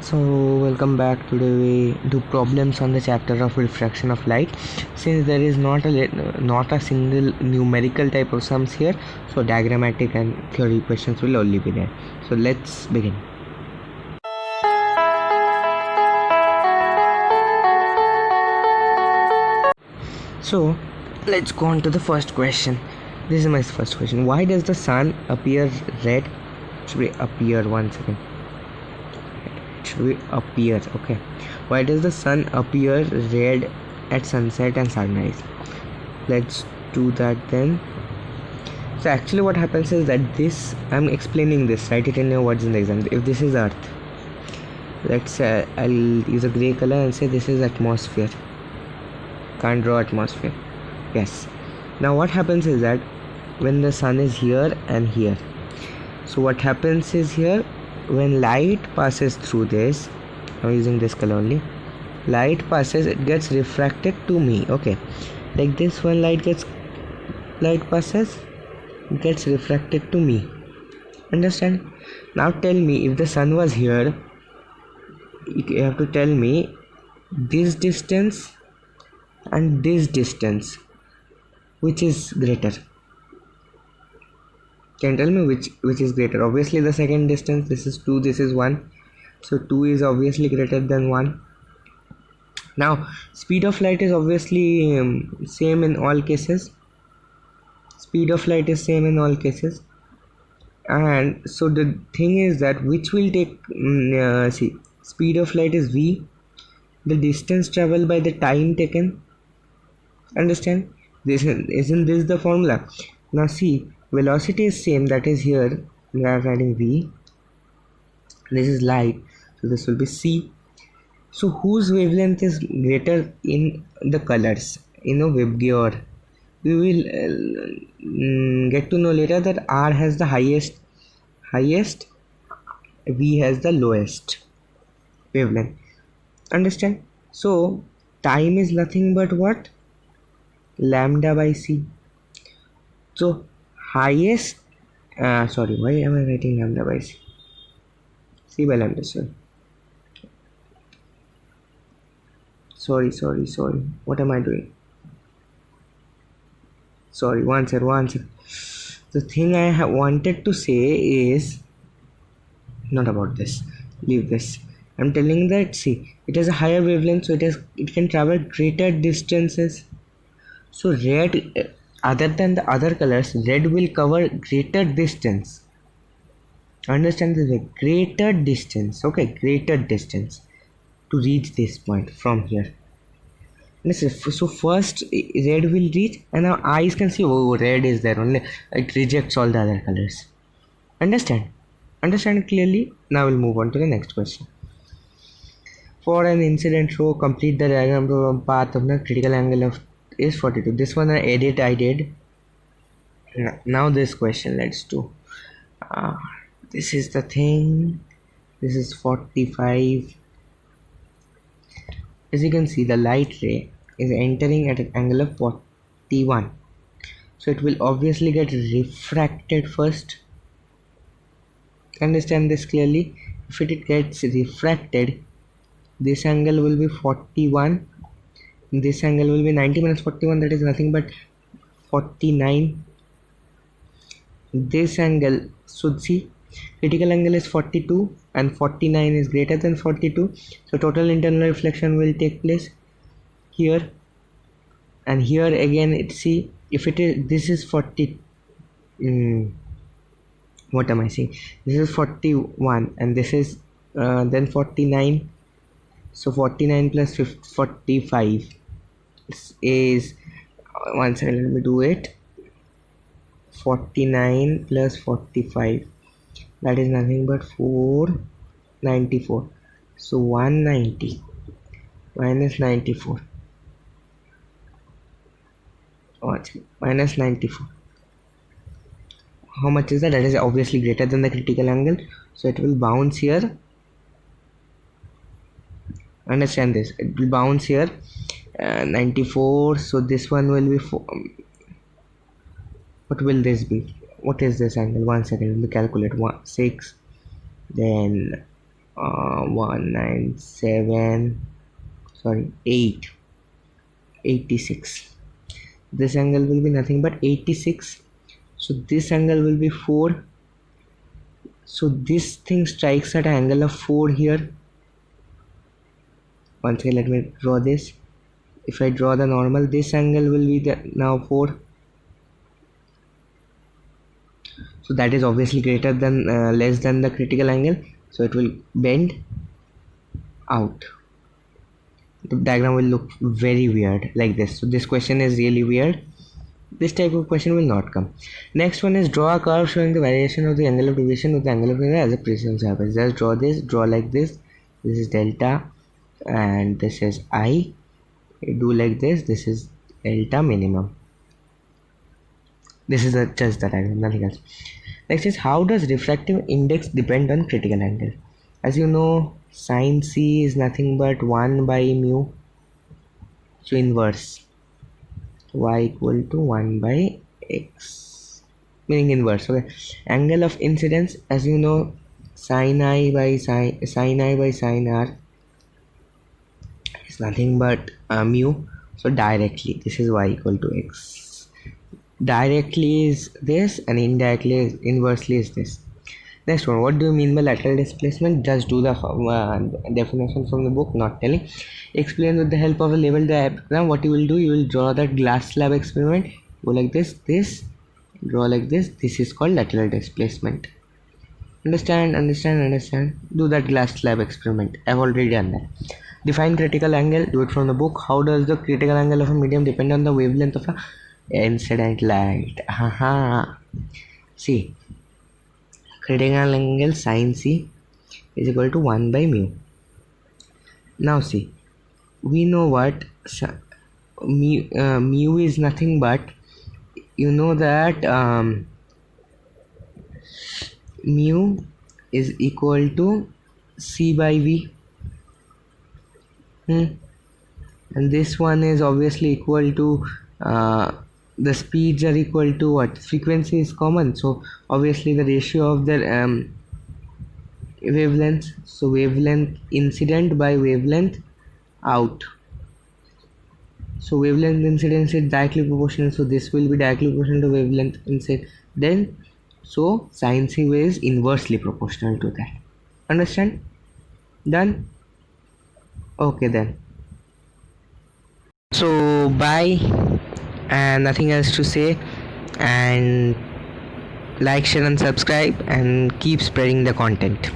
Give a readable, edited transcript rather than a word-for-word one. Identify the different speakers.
Speaker 1: So welcome back. Today we do problems on the chapter of refraction of light. Since there is not a single numerical type of sums here, so diagrammatic and theory questions will only be there. So let's begin. So let's go on to the first question. This is my first question. Why does the sun appear red? Should we appear one second? Appear. Okay, why does the sun appear red at sunset and sunrise? Let's do that then. So actually what happens is that this, I'm explaining this, write it in your words in the exam. If this is earth, let's say I'll use a gray color and say this is atmosphere. Can't draw atmosphere. Yes, now what happens is that when the sun is here and here, so what happens is here, when light passes through this, I'm using this color only, light passes, it gets refracted to me. Okay, like this, when light passes, it gets refracted to me. Understand? Now tell me, if the sun was here, you have to tell me this distance and this distance, which is greater? Can you tell me which is greater? Obviously the second distance. This is 2, this is 1, so 2 is obviously greater than 1. Now speed of light is obviously same in all cases. Speed of light is same in all cases, and so the thing is that which will take see, speed of light is v, the distance traveled by the time taken. Understand? This isn't this the formula? Now see, velocity is same, that is here we are writing v, this is light, so this will be c. So whose wavelength is greater in the colors? Vibgyor. We will get to know later that R has the highest, V has the lowest wavelength. Understand? So time is nothing but what? Lambda by c. So highest, sorry, why am I writing lambda by c? C by lambda, sorry, what am I doing? Sorry, one second. The thing I have wanted to say is not about this, leave this. I'm telling that, see, it has a higher wavelength, so it can travel greater distances. So red, other than the other colors, red will cover greater distance. Understand this way, greater distance. Okay, greater distance to reach this point from here. So first red will reach, and our eyes can see, oh, red is there only, it rejects all the other colors. Understand clearly? Now we'll move on to the next question. For an incident row, complete the diagram from path of the critical angle of is 42. This one I did. Now this question, let's do. This is the thing, this is 45. As you can see, the light ray is entering at an angle of 41, so it will obviously get refracted first. Understand this clearly? If it gets refracted, this angle will be 41, this angle will be 90 minus 41, that is nothing but 49. This angle, so see, critical angle is 42 and 49 is greater than 42, so total internal reflection will take place here and here again. See, if it is, this is 40, what am I saying, this is 41 and this is then 49, so 49 plus 45 is, one second, let me do it, 49 plus 45, that is nothing but 494. So 190 minus 94, minus 94, how much is that? That is obviously greater than the critical angle, so it will bounce here. Understand this, it will bounce here, 94, so this one will be what will this be? What is this angle? 1 second, let me calculate. 6, then 197, sorry, 86. This angle will be nothing but 86. So this angle will be 4. So this thing strikes at an angle of 4 here. Once again, let me draw this. If I draw the normal, this angle will be now 4. So that is obviously greater than less than the critical angle, so it will bend out. The diagram will look very weird like this. So this question is really weird. This type of question will not come. Next one is draw a curve showing the variation of the angle of deviation with the angle of error as a precession surface. Just draw this, draw like this. This is delta and this is I. Do like this. This is delta minimum. This is just the diagram, nothing else. Next is, how does refractive index depend on critical angle? As you know, sin C is nothing but 1 by mu. So inverse, y equal to 1 by x, meaning inverse. Okay. Angle of incidence, as you know, sin I by sin R is nothing but mu. So directly, this is y equal to x. Directly is this and indirectly is inversely is this. Next one, what do you mean by lateral displacement? Just do the definition from the book, not telling. Explain with the help of a label diagram. What you will do, you will draw that glass slab experiment. Go like this, draw like this. This is called lateral displacement. Understand. Do that glass slab experiment. I've already done that. Define critical angle. Do it from the book. How does the critical angle of a medium depend on the wavelength of a incident light? See, critical angle sin C is equal to 1 by mu. Now see, we know what mu is nothing but, you know that mu is equal to C by V, and this one is obviously equal to the speeds are equal to what? Frequency is common, so obviously the ratio of the wavelength. So wavelength incident by wavelength out. So wavelength incidence is directly proportional. So this will be directly proportional to wavelength incident. Then so sin C is inversely proportional to that. Understand? Done? Okay then. So bye. And nothing else to say, and like, share and subscribe and keep spreading the content.